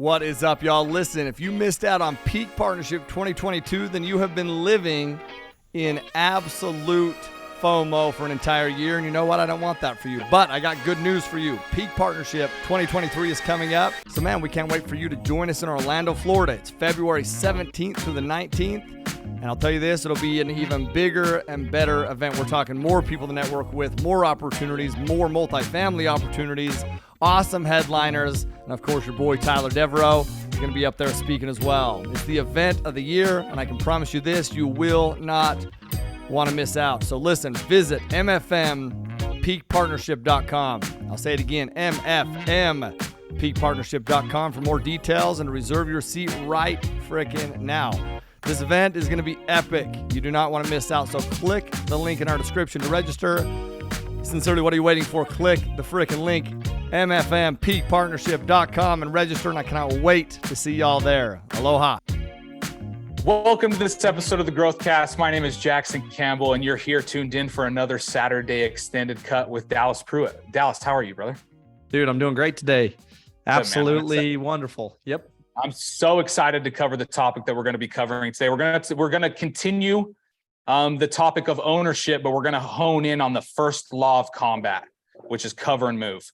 What is up, y'all? Listen, if you missed out on Peak Partnership 2022, then you have been living in absolute FOMO for an entire year. And you know what? I don't want that for you. But I got good news for you. Peak Partnership 2023 is coming up. So, man, we can't wait for you to join us in Orlando, Florida. It's February 17th through the 19th. And I'll tell you this, it'll be an even bigger and better event. We're talking more people to network with, more opportunities, more multifamily opportunities, awesome headliners, and of course your boy Tyler Devereaux is going to be up there speaking as well. It's the event of the year, and I can promise you this, you will not want to miss out. So listen, visit mfmpeakpartnership.com. I'll say it again, mfmpeakpartnership.com for more details and to reserve your seat right frickin' now. This event is going to be epic. You do not want to miss out, so click the link in our description to register. Sincerely, what are you waiting for? Click the frickin' link, mfmpeakpartnership.com, and register, and I cannot wait to see y'all there. Aloha. Welcome to this episode of the Growthcast. My name is Jackson Campbell, and you're here tuned in for another Saturday extended cut with Dallas Pruitt. Dallas, how are you, brother? Dude, I'm doing great today. Absolutely wonderful. Yep. I'm so excited to cover the topic that we're going to be covering today. We're going to continue the topic of ownership, but we're going to hone in on the first law of combat, which is cover and move.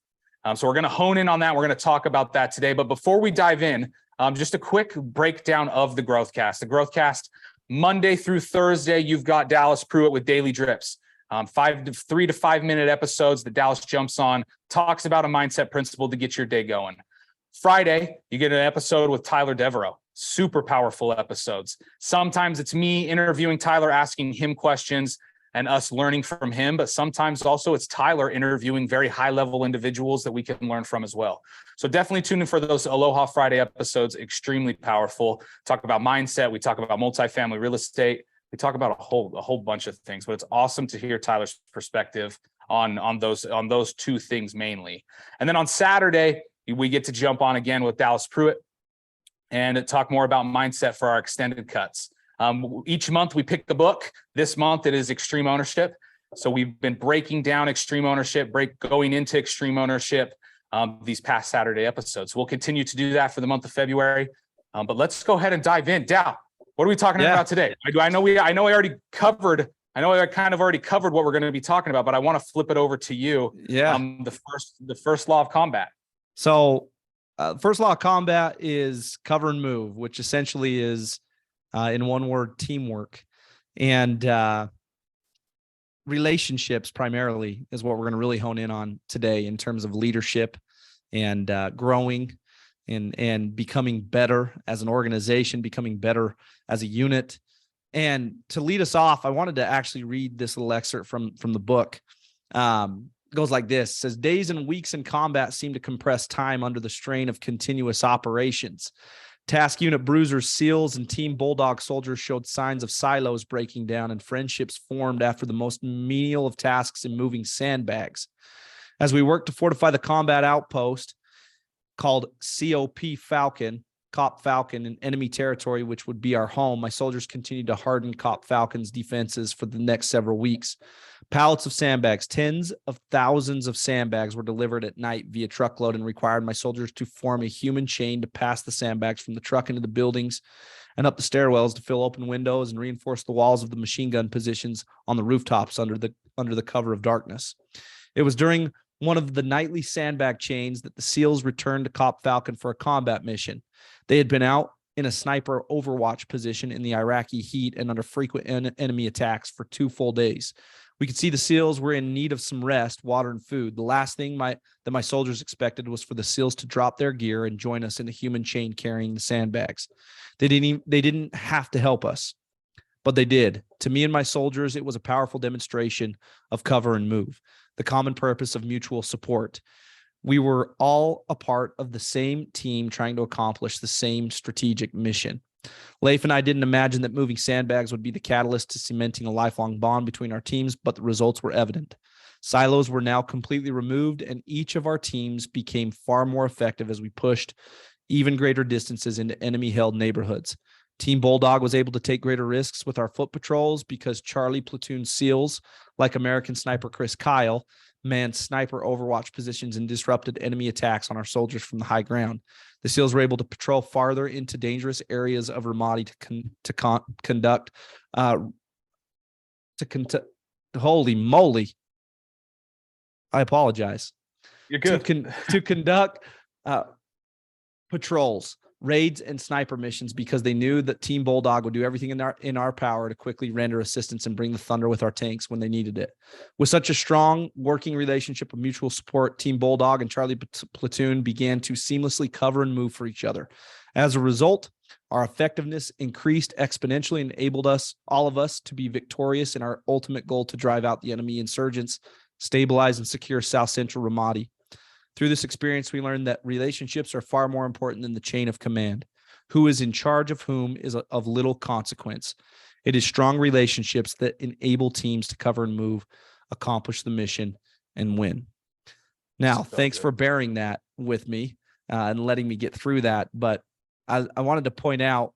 So we're going to hone in on that. We're going to talk about that today. But before we dive in, just a quick breakdown of the Growthcast. The Growthcast, Monday through Thursday, you've got Dallas Pruitt with daily drips. 3 to 5 minute episodes that Dallas jumps on, talks about a mindset principle to get your day going. Friday, you get an episode with Tyler Devereaux. Super powerful episodes. Sometimes it's me interviewing Tyler, asking him questions and us learning from him, but sometimes also it's Tyler interviewing very high-level individuals that we can learn from as well. So definitely tune in for those Aloha Friday episodes. Extremely powerful. Talk about mindset. We talk about multifamily real estate. We talk about a whole bunch of things, but it's awesome to hear Tyler's perspective on those two things mainly. And then on Saturday, we get to jump on again with Dallas Pruitt and talk more about mindset for our extended cuts. Each month we pick a book. This month it is Extreme Ownership. So we've been breaking down extreme ownership, going into extreme ownership these past Saturday episodes. We'll continue to do that for the month of February. But let's go ahead and dive in. Dal, what are we talking about today? I know I kind of already covered what we're going to be talking about, but I want to flip it over to you. Yeah. The first law of combat. So first law of combat is cover and move, which essentially is, in one word, teamwork. And relationships primarily is what we're going to really hone in on today in terms of leadership and growing and becoming better as an organization, becoming better as a unit. And to lead us off, I wanted to actually read this little excerpt from the book. Goes like this. It says, days and weeks in combat seem to compress time under the strain of continuous operations. Task Unit Bruisers, SEALs, and Team Bulldog soldiers showed signs of silos breaking down and friendships formed after the most menial of tasks in moving sandbags. As we worked to fortify the combat outpost called Cop Falcon in enemy territory, which would be our home, my soldiers continued to harden Cop Falcon's defenses for the next several weeks. Pallets of sandbags, tens of thousands of sandbags were delivered at night via truckload and required my soldiers to form a human chain to pass the sandbags from the truck into the buildings and up the stairwells to fill open windows and reinforce the walls of the machine gun positions on the rooftops under the cover of darkness. It was during one of the nightly sandbag chains that the SEALs returned to Cop Falcon for a combat mission. They had been out in a sniper overwatch position in the Iraqi heat and under frequent enemy attacks for 2 full days. We could see the SEALs were in need of some rest, water, and food. The last thing that my soldiers expected was for the SEALs to drop their gear and join us in a human chain carrying the sandbags. They didn't have to help us, but they did. To me and my soldiers, it was a powerful demonstration of cover and move, the common purpose of mutual support. We were all a part of the same team trying to accomplish the same strategic mission. Leif and I didn't imagine that moving sandbags would be the catalyst to cementing a lifelong bond between our teams, but the results were evident. Silos were now completely removed, and each of our teams became far more effective as we pushed even greater distances into enemy-held neighborhoods. Team Bulldog was able to take greater risks with our foot patrols because Charlie platoon SEALs, like American sniper Chris Kyle, manned sniper overwatch positions and disrupted enemy attacks on our soldiers from the high ground. The SEALs were able to patrol farther into dangerous areas of Ramadi holy moly. I apologize. You're good. To conduct patrols, raids, and sniper missions because they knew that Team Bulldog would do everything in our power to quickly render assistance and bring the thunder with our tanks when they needed it. With such a strong working relationship of mutual support, Team Bulldog and Charlie Platoon began to seamlessly cover and move for each other. As a result, our effectiveness increased exponentially and enabled all of us, to be victorious in our ultimate goal to drive out the enemy insurgents, stabilize and secure South Central Ramadi. Through this experience, we learned that relationships are far more important than the chain of command. Who is in charge of whom is of little consequence. It is strong relationships that enable teams to cover and move, accomplish the mission, and win. Now, thanks for bearing that with me and letting me get through that. But I wanted to point out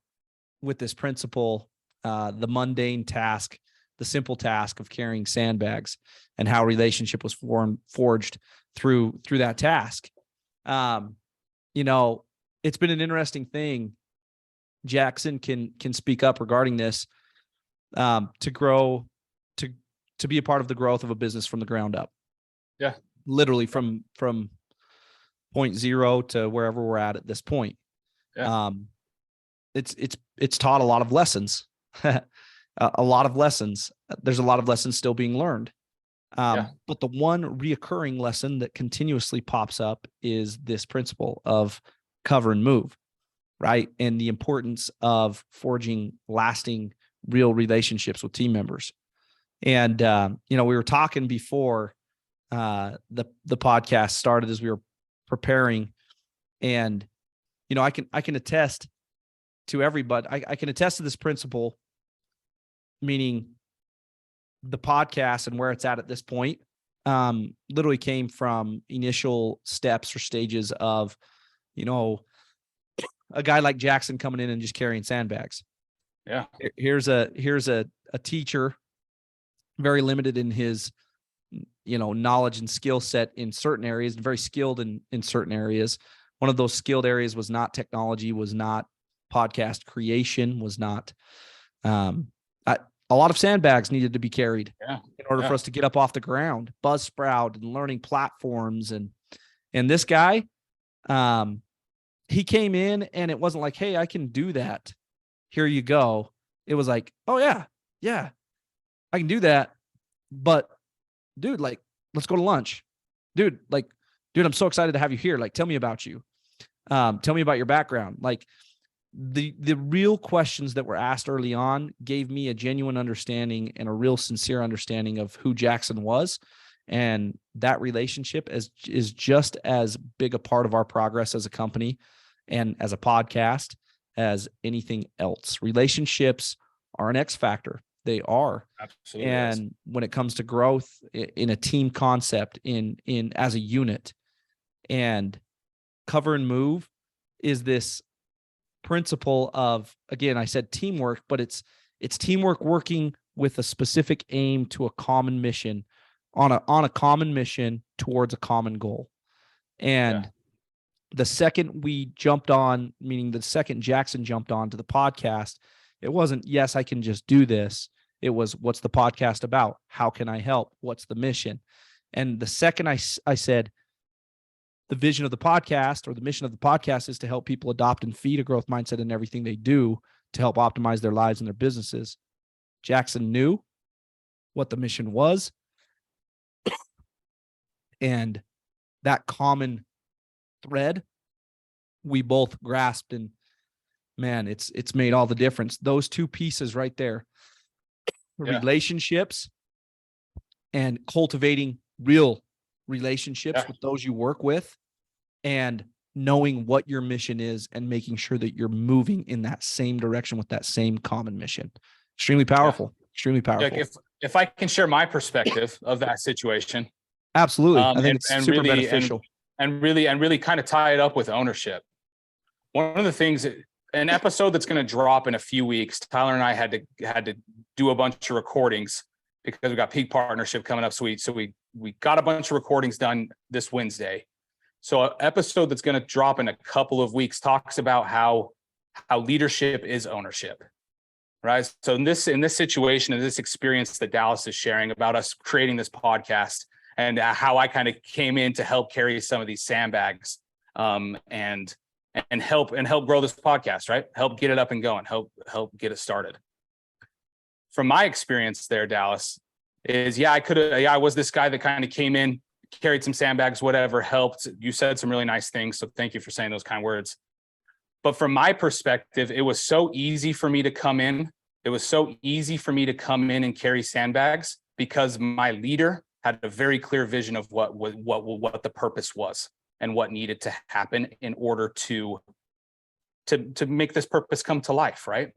with this principle, the mundane task, the simple task of carrying sandbags, and how relationship was forged through that task. It's been an interesting thing. Jackson can speak up regarding this, to grow, to be a part of the growth of a business from the ground up. Yeah. Literally from 0.0 to wherever we're at this point. Yeah. It's taught a lot of lessons, a lot of lessons. There's a lot of lessons still being learned. But the one reoccurring lesson that continuously pops up is this principle of cover and move, right? And the importance of forging lasting, real relationships with team members. And, we were talking before the podcast started, as we were preparing, and, I can attest to everybody. I can attest to this principle, meaning the podcast and where it's at this point, literally came from initial steps or stages of, a guy like Jackson coming in and just carrying sandbags. Yeah. Here's a teacher, very limited in his, knowledge and skill set in certain areas, and very skilled in certain areas. One of those skilled areas was not technology, was not podcast creation, was not, a lot of sandbags needed to be carried in order for us to get up off the ground, Buzzsprout and learning platforms. And this guy, he came in and it wasn't like, hey, I can do that. Here you go. It was like, oh yeah, I can do that. But dude, let's go to lunch. Dude, I'm so excited to have you here. Tell me about you. Tell me about your background. The real questions that were asked early on gave me a genuine understanding and a real sincere understanding of who Jackson was. And that relationship is just as big a part of our progress as a company and as a podcast as anything else. Relationships are an X factor. They are. Absolutely. And when it comes to growth in a team concept, in as a unit, and cover and move is this principle of, again, I said teamwork, but it's teamwork working with a specific aim to a common mission, on a common mission towards a common goal. And the second we jumped on, meaning the second Jackson jumped on to the podcast, it wasn't, yes, I can just do this. It was, what's the podcast about? How can I help? What's the mission? And the second I said, the vision of the podcast, or the mission of the podcast, is to help people adopt and feed a growth mindset in everything they do to help optimize their lives and their businesses. Jackson knew what the mission was. And that common thread, we both grasped, and man, it's made all the difference. Those two pieces right there, relationships and cultivating real relationships with those you work with, and knowing what your mission is and making sure that you're moving in that same direction with that same common mission. Extremely powerful. Extremely powerful. If I can share my perspective of that situation. Absolutely. I think it's super beneficial. And really kind of tie it up with ownership. One of the things, an episode that's going to drop in a few weeks, Tyler and I had to do a bunch of recordings because we got peak partnership coming up. So we got a bunch of recordings done this Wednesday. So an episode that's going to drop in a couple of weeks talks about how leadership is ownership, right? So in this situation, in this experience that Dallas is sharing about us creating this podcast, and how I kind of came in to help carry some of these sandbags, and help grow this podcast, right? Help get it up and going, help get it started. From my experience there, Dallas, is I was this guy that kind of came in, carried some sandbags, whatever, helped. You said some really nice things, so thank you for saying those kind words. But from my perspective, it was so easy for me to come in. It was so easy for me to come in and carry sandbags because my leader had a very clear vision of what the purpose was and what needed to happen in order to make this purpose come to life, right?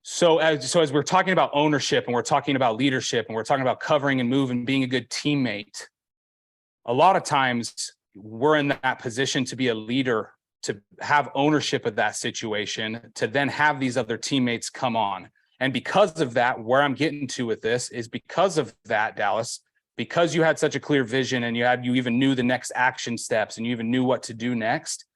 So as we're talking about ownership and we're talking about leadership and we're talking about covering and move and being a good teammate, a lot of times we're in that position to be a leader, to have ownership of that situation, to then have these other teammates come on. And because of that, where I'm getting to with this is because of that, Dallas, because you had such a clear vision and you even knew the next action steps and you even knew what to do next,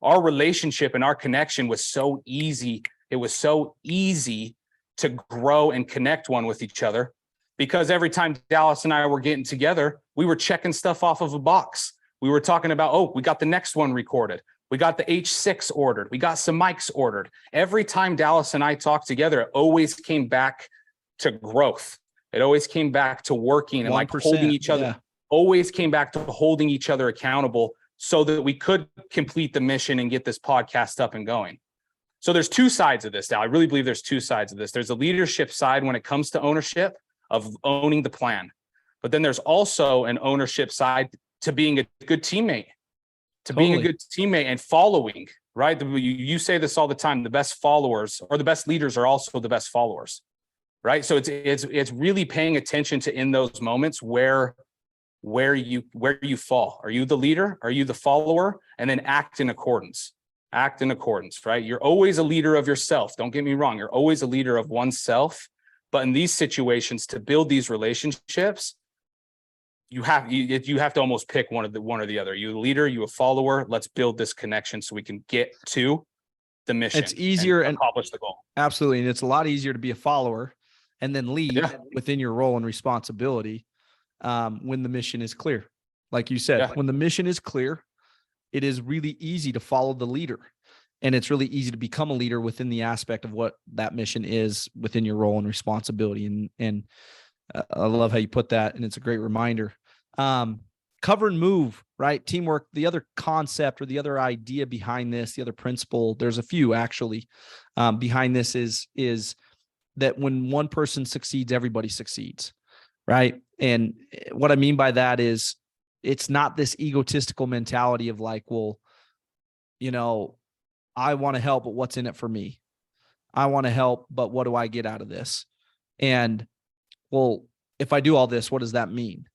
our relationship and our connection was so easy. It was so easy to grow and connect one with each other because every time Dallas and I were getting together, we were checking stuff off of a box. We were talking about, oh, we got the next one recorded. We got the H6 ordered. We got some mics ordered. Every time Dallas and I talked together, it always came back to growth. It always came back to working and like holding each other. Yeah. Always came back to holding each other accountable so that we could complete the mission and get this podcast up and going. So there's two sides of this, Dal. I really believe there's two sides of this. There's a leadership side when it comes to ownership of owning the plan. But then there's also an ownership side to being a good teammate. Being a good teammate and following, right? You say this all the time, the best followers or the best leaders are also the best followers, right? So it's really paying attention to in those moments where you fall. Are you the leader? Are you the follower? And then act in accordance, right? You're always a leader of yourself. Don't get me wrong. You're always a leader of oneself. But in these situations, to build these relationships, you have to almost pick one or the other. You a leader, you a follower. Let's build this connection so we can get to the mission. It's easier and accomplish the goal. Absolutely. And it's a lot easier to be a follower and then lead within your role and responsibility when the mission is clear. Like you said, when the mission is clear, it is really easy to follow the leader. And it's really easy to become a leader within the aspect of what that mission is within your role and responsibility. And I love how you put that. And it's a great reminder. Cover and move, right? Teamwork. The other concept or the other idea behind this, the other principle, there's a few actually behind this is that when one person succeeds, everybody succeeds, right? And what I mean by that is it's not this egotistical mentality of like, well, I want to help, but what's in it for me? I want to help, but what do I get out of this? And well, if I do all this, what does that mean?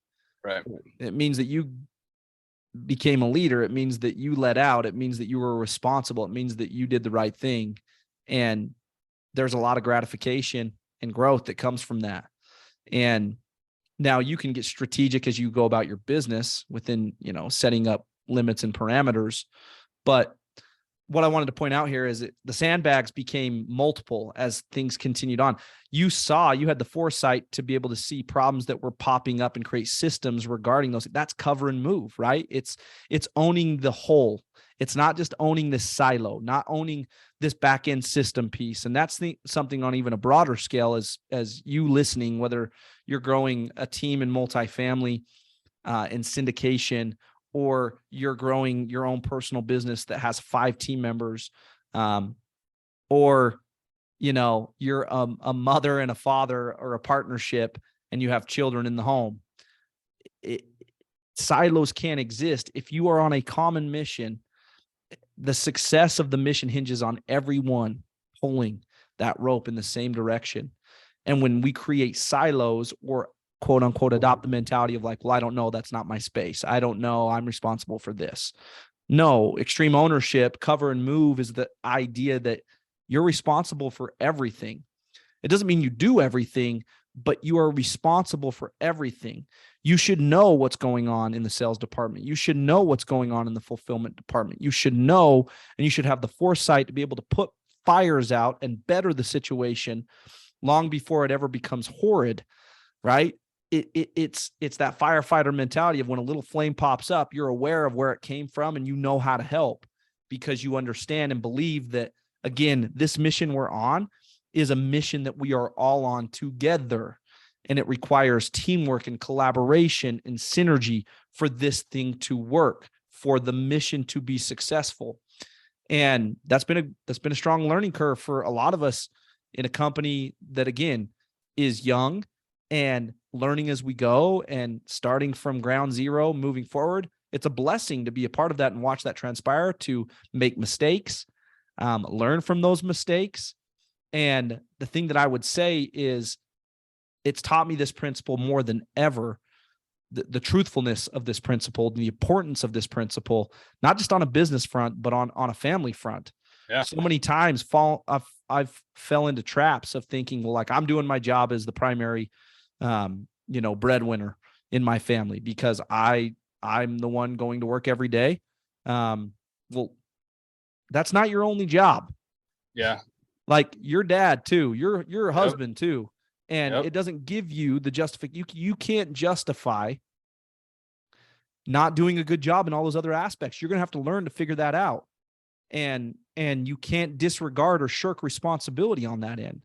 Right. It means that you became a leader. It means that you led out. It means that you were responsible. It means that you did the right thing. And there's a lot of gratification and growth that comes from that. And now you can get strategic as you go about your business within, setting up limits and parameters. But what I wanted to point out here is that the sandbags became multiple as things continued on. You had the foresight to be able to see problems that were popping up and create systems regarding those. That's cover and move, right? It's owning the whole. It's not just owning this silo, not owning this back end system piece. And that's something on even a broader scale as you listening, whether you're growing a team in multifamily, in syndication, or you're growing your own personal business that has 5 team members, or, you're a mother and a father or a partnership and you have children in the home. Silos can't exist. If you are on a common mission, the success of the mission hinges on everyone pulling that rope in the same direction. And when we create silos or quote unquote, adopt the mentality of like, well, I don't know, that's not my space. I don't know, I'm responsible for this. No, extreme ownership, cover and move is the idea that you're responsible for everything. It doesn't mean you do everything, but you are responsible for everything. You should know what's going on in the sales department. You should know what's going on in the fulfillment department. You should know, and you should have the foresight to be able to put fires out and better the situation long before it ever becomes horrid, right? It's that firefighter mentality of when a little flame pops up, you're aware of where it came from and you know how to help because you understand and believe that, again, this mission we're on is a mission that we are all on together. And it requires teamwork and collaboration and synergy for this thing to work, for the mission to be successful. And that's been a strong learning curve for a lot of us in a company that, again, is young and learning as we go and starting from ground zero, moving forward. It's a blessing to be a part of that and watch that transpire, to make mistakes, learn from those mistakes. And the thing that I would say is it's taught me this principle more than ever, the truthfulness of this principle, the importance of this principle, not just on a business front, but on a family front. Yeah. So many times I've fell into traps of thinking, well, like, I'm doing my job as the primary, breadwinner in my family because I'm the one going to work every day. Well, that's not your only job. Yeah. Like your dad too, your husband too. And Yep. It doesn't give you the justification. You can't justify not doing a good job in all those other aspects. You're going to have to learn to figure that out. And you can't disregard or shirk responsibility on that end,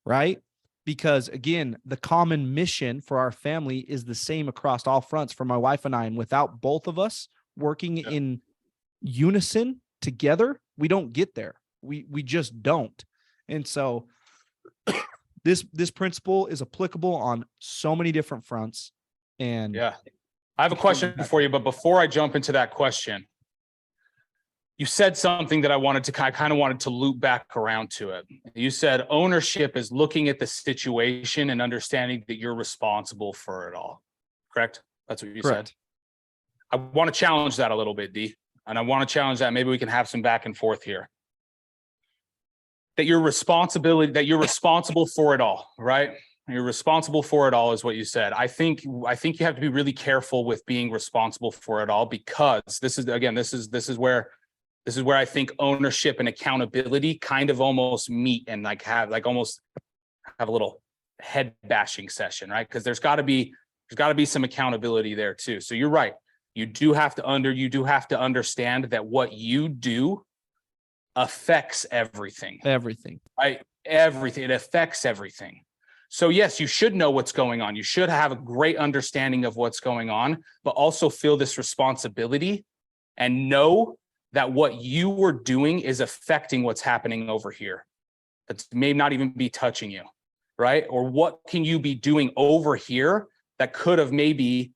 right? Because again, the common mission for our family is the same across all fronts for my wife and I. And without both of us working in unison together, we don't get there. We just don't. And so this principle is applicable on so many different fronts. And yeah, I have a question for you, but before I jump into that question, you said something that I kind of wanted to loop back around to it. You said ownership is looking at the situation and understanding that you're responsible for it all. Correct? That's what you said. I want to challenge that a little bit, D. And I want to challenge that. Maybe we can have some back and forth here. That you're responsible for it all, right? You're responsible for it all is what you said. I think you have to be really careful with being responsible for it all, because this is where I think ownership and accountability kind of almost meet and have a little head bashing session, right? Because there's got to be some accountability there too. So you're right. You do have to understand that what you do affects everything. Right? Everything. It affects everything. So yes, you should know what's going on. You should have a great understanding of what's going on, but also feel this responsibility and know that what you were doing is affecting what's happening over here. That may not even be touching you, right? Or what can you be doing over here that could have maybe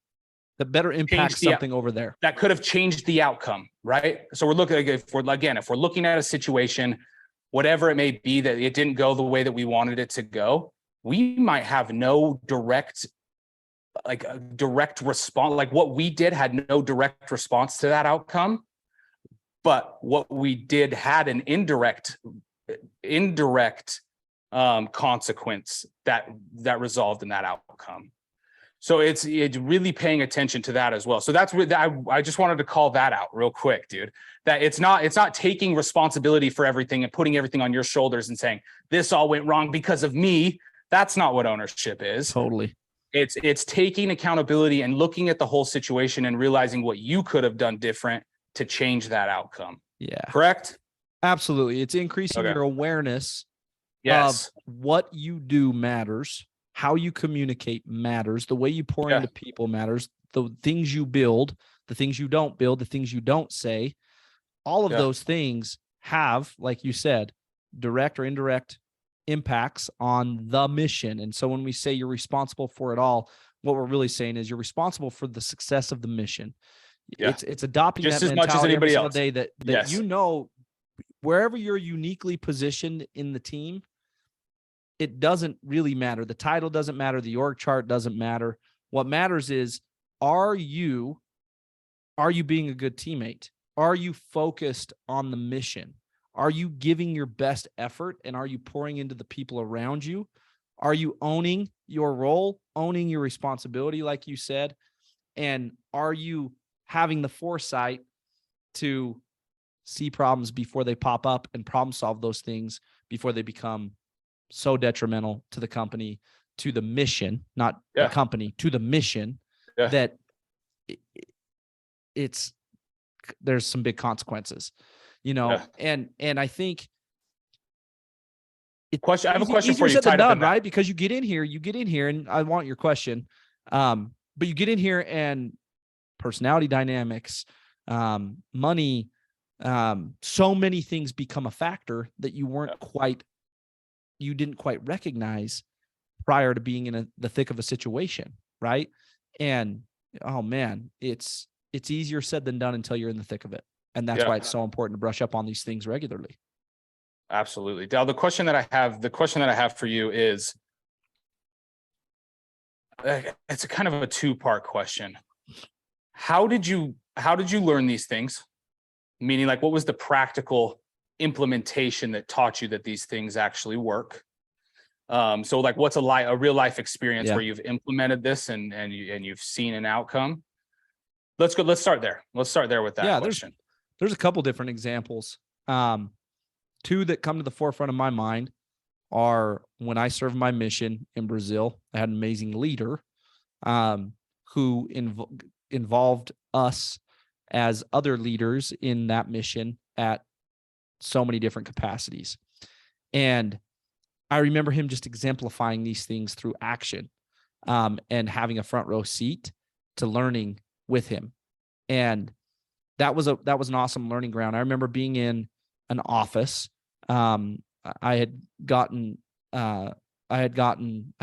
that better impact something over there that could have changed the outcome, right? So we're looking, if we're looking at a situation, whatever it may be, that it didn't go the way that we wanted it to go, we might have no direct response. Like what we did had no direct response to that outcome, but what we did had an indirect consequence that resolved in that outcome. So it's really paying attention to that as well. So that's what I just wanted to call that out real quick, dude. That it's not taking responsibility for everything and putting everything on your shoulders and saying this all went wrong because of me. That's not what ownership is. Totally. It's taking accountability and looking at the whole situation and realizing what you could have done different to change that outcome. Yeah. Correct? Absolutely. It's increasing your awareness of what you do matters. How you communicate matters. The way you pour into people matters. The things you build, the things you don't build, the things you don't say, all of those things have, like you said, direct or indirect impacts on the mission. And so when we say you're responsible for it all, what we're really saying is you're responsible for the success of the mission. Yeah. It's adopting just that as much as anybody else. Day that wherever you're uniquely positioned in the team, it doesn't really matter. The title doesn't matter. The org chart doesn't matter. What matters is, are you being a good teammate? Are you focused on the mission? Are you giving your best effort, and are you pouring into the people around you? Are you owning your role, owning your responsibility, like you said? And are you having the foresight to see problems before they pop up and problem solve those things before they become so detrimental to the company, to the mission, not the company, to the mission, that there's some big consequences, and I think I have a question for you. Said than done, right? Because you get in here, and I want your question. But you get in here and personality dynamics, money, so many things become a factor that you didn't quite recognize prior to being in the thick of a situation, right? And oh man, it's easier said than done until you're in the thick of it. And that's why it's so important to brush up on these things regularly. Absolutely. Dal, the question that I have for you is, it's a kind of a two-part question. How did you learn these things? Meaning, like, what was the practical implementation that taught you that these things actually work? So like, what's a real life experience where you've implemented this and you've seen an outcome? Let's start there. Let's start there with that question. There's a couple different examples. Two that come to the forefront of my mind are when I served my mission in Brazil. I had an amazing leader who involved us as other leaders in that mission at so many different capacities. And I remember him just exemplifying these things through action, and having a front row seat to learning with him. And that was an awesome learning ground. I remember being in an office. I had gotten, I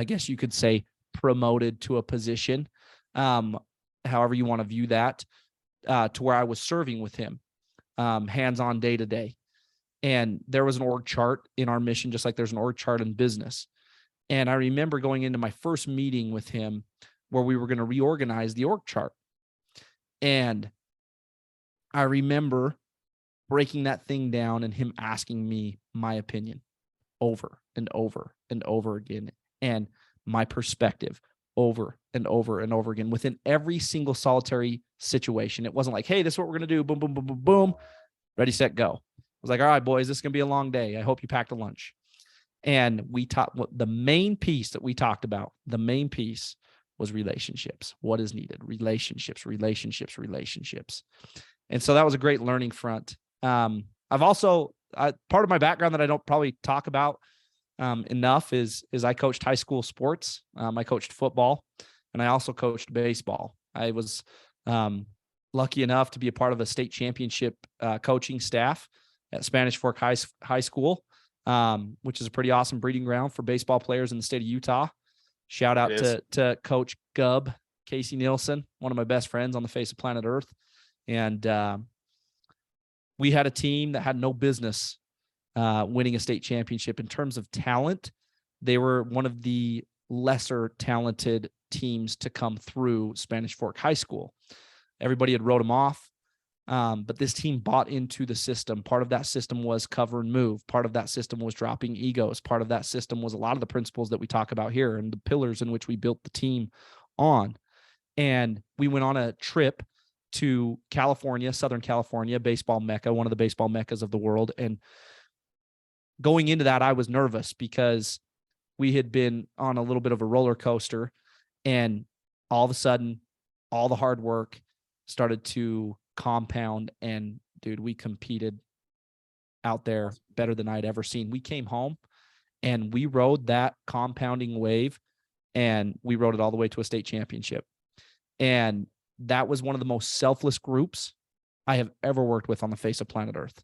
guess you could say, promoted to a position, however you want to view that, to where I was serving with him, hands-on day to day. And there was an org chart in our mission, just like there's an org chart in business. And I remember going into my first meeting with him where we were going to reorganize the org chart. And I remember breaking that thing down and him asking me my opinion over and over and over again, and my perspective over and over and over again within every single solitary situation. It wasn't like, hey, this is what we're going to do. Boom, boom, boom, boom, boom. Ready, set, go. I was like, all right, boys, this is going to be a long day. I hope you packed a lunch. And we talked, the main piece that we talked about, the main piece was relationships. What is needed? Relationships. And so that was a great learning front. I've also, part of my background that I don't probably talk about enough is I coached high school sports. I coached football, and I also coached baseball. I was lucky enough to be a part of a state championship coaching staff at Spanish Fork High School, which is a pretty awesome breeding ground for baseball players in the state of Utah. Shout out to Coach Gubb, Casey Nielsen, one of my best friends on the face of planet Earth. And we had a team that had no business winning a state championship. In terms of talent, they were one of the lesser talented teams to come through Spanish Fork High School. Everybody had wrote them off. But this team bought into the system. Part of that system was cover and move. Part of that system was dropping egos. Part of that system was a lot of the principles that we talk about here and the pillars in which we built the team on. And we went on a trip to California, Southern California, baseball mecca, one of the baseball meccas of the world. And going into that, I was nervous because we had been on a little bit of a roller coaster, and all of a sudden, all the hard work started to compound, and dude, we competed out there better than I'd ever seen. We came home and we rode that compounding wave, and we rode it all the way to a state championship. And that was one of the most selfless groups I have ever worked with on the face of planet Earth,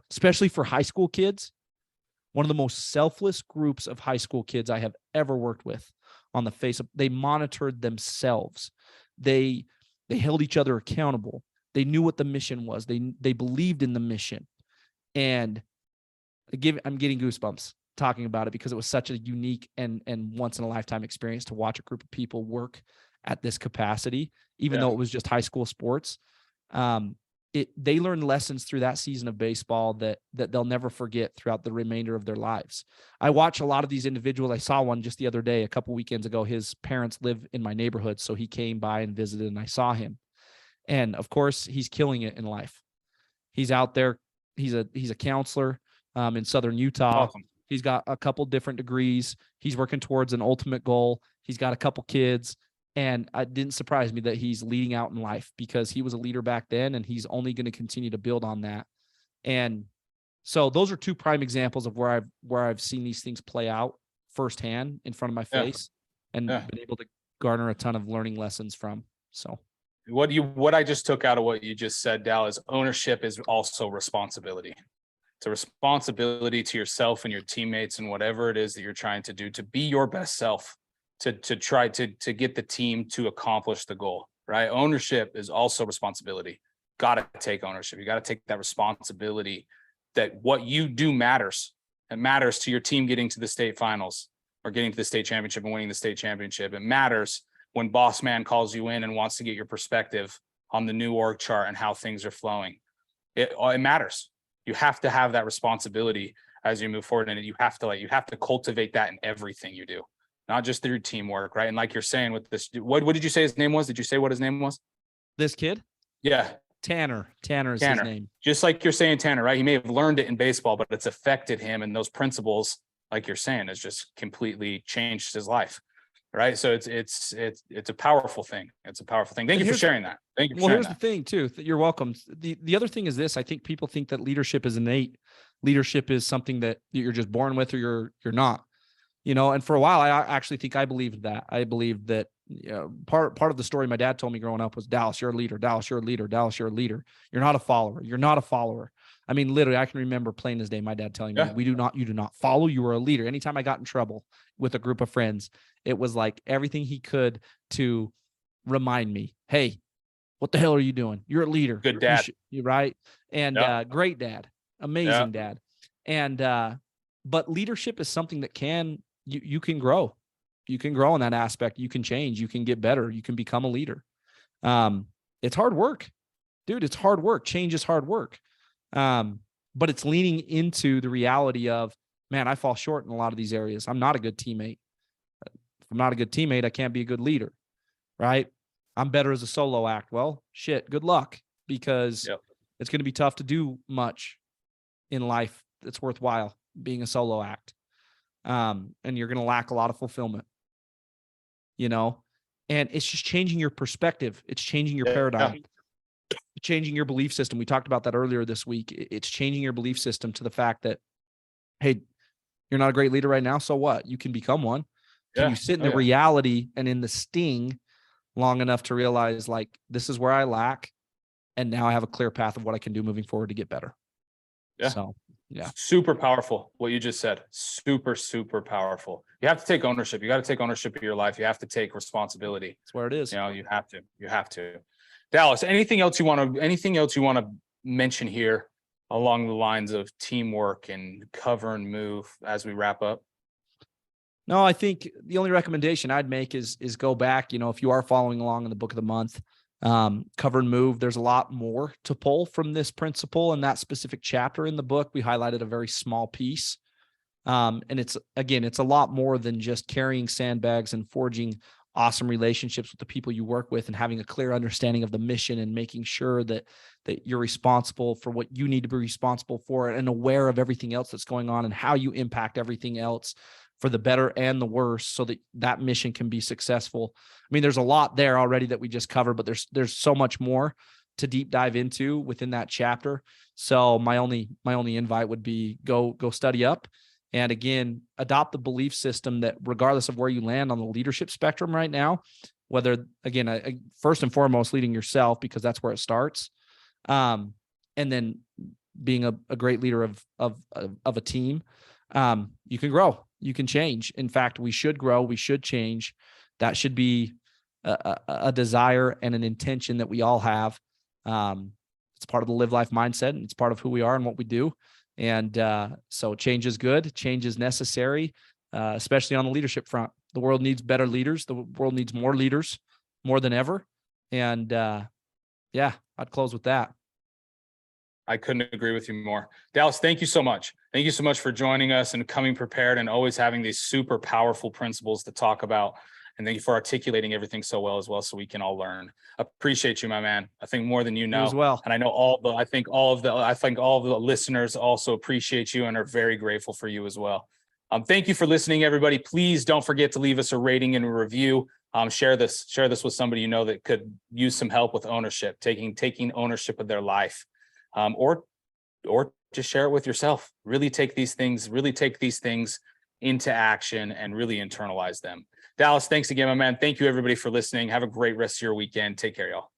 especially for high school kids. One of the most selfless groups of high school kids I have ever worked with on the face of. They monitored themselves. They held each other accountable. They knew what the mission was. They believed in the mission. And I'm getting goosebumps talking about it because it was such a unique and once in a lifetime experience to watch a group of people work at this capacity, even though it was just high school sports. they learn lessons through that season of baseball that they'll never forget throughout the remainder of their lives. I watch a lot of these individuals. I saw one just the other day, a couple weekends ago. His parents live in my neighborhood, so he came by and visited, and I saw him. And of course, he's killing it in life. He's out there. He's a counselor in Southern Utah. Awesome. He's got a couple different degrees. He's working towards an ultimate goal. He's got a couple kids. And it didn't surprise me that he's leading out in life, because he was a leader back then, and he's only going to continue to build on that. And so those are two prime examples of where I've seen these things play out firsthand in front of my face, and been able to garner a ton of learning lessons from. So what I just took out of what you just said, Dal, is ownership is also responsibility. It's a responsibility to yourself and your teammates and whatever it is that you're trying to do to be your best self, to try to get the team to accomplish the goal, right? Ownership is also responsibility. Got to take ownership. You got to take that responsibility that what you do matters. It matters to your team getting to the state finals or getting to the state championship and winning the state championship. It matters when boss man calls you in and wants to get your perspective on the new org chart and how things are flowing. It matters. You have to have that responsibility as you move forward, and you have to cultivate that in everything you do, not just through teamwork, right? And like you're saying with this, what did you say his name was? Did you say what his name was? This kid? Yeah. Tanner is his name. Just like you're saying, Tanner, right? He may have learned it in baseball, but it's affected him, and those principles, like you're saying, has just completely changed his life. Right. So it's a powerful thing. It's a powerful thing. Thank you for sharing that. Thank you for sharing here's that. The thing too. You're welcome. The other thing is this. I think people think that leadership is innate. Leadership is something that you're just born with, or you're not, and for a while, I actually think I believed that. I believed that, part of the story my dad told me growing up was, Dallas, you're a leader. Dallas, you're a leader. Dallas, you're a leader. You're not a follower. You're not a follower. I mean, literally, I can remember plain as day my dad telling me, you do not follow. You are a leader. Anytime I got in trouble with a group of friends, it was like everything he could to remind me, hey, what the hell are you doing? You're a leader. Good dad. You're right. And great dad, amazing dad. And but leadership is something that you can grow. You can grow in that aspect. You can change. You can get better. You can become a leader. It's hard work, dude. It's hard work. Change is hard work. But it's leaning into the reality of, man, I fall short in a lot of these areas. I'm not a good teammate. If I'm not a good teammate, I can't be a good leader, right? I'm better as a solo act. Well, shit, good luck, because it's going to be tough to do much in life that's worthwhile being a solo act. And you're going to lack a lot of fulfillment, and it's just changing your perspective. It's changing your paradigm. Changing your belief system. We talked about that earlier this week. It's changing your belief system to the fact that, hey, you're not a great leader right now. So what? You can become one. Can you sit in the reality and in the sting long enough to realize, like, this is where I lack, and now I have a clear path of what I can do moving forward to get better. Yeah. So, yeah. Super powerful. What you just said. Super, super powerful. You have to take ownership. You got to take ownership of your life. You have to take responsibility. That's where it is. You have to. Dallas, anything else you want to mention here along the lines of teamwork and cover and move as we wrap up? No, I think the only recommendation I'd make is go back. If you are following along in the book of the month, cover and move, there's a lot more to pull from this principle in that specific chapter in the book. We highlighted a very small piece. And it's a lot more than just carrying sandbags and forging awesome relationships with the people you work with and having a clear understanding of the mission and making sure that you're responsible for what you need to be responsible for and aware of everything else that's going on and how you impact everything else for the better and the worse, so that mission can be successful. I mean, there's a lot there already that we just covered, but there's so much more to deep dive into within that chapter. So my only invite would be go study up. And again, adopt the belief system that regardless of where you land on the leadership spectrum right now, whether, again, first and foremost, leading yourself, because that's where it starts. And then being a great leader of a team, you can grow, you can change. In fact, we should grow, we should change. That should be a desire and an intention that we all have. It's part of the live life mindset, and it's part of who we are and what we do. And so change is good. Change is necessary, especially on the leadership front. The world needs better leaders. The world needs more leaders more than ever. And I'd close with that. I couldn't agree with you more. Dallas, thank you so much. Thank you so much for joining us and coming prepared and always having these super powerful principles to talk about. And thank you for articulating everything so well as well, so we can all learn. Appreciate you, my man. I think more than you know. as well. And I know I think all of the listeners also appreciate you and are very grateful for you as well. Thank you for listening, everybody. Please don't forget to leave us a rating and a review. Share this with somebody you know that could use some help with ownership, taking ownership of their life. Or just share it with yourself. Really take these things into action and really internalize them. Dallas, thanks again, my man. Thank you, everybody, for listening. Have a great rest of your weekend. Take care, y'all.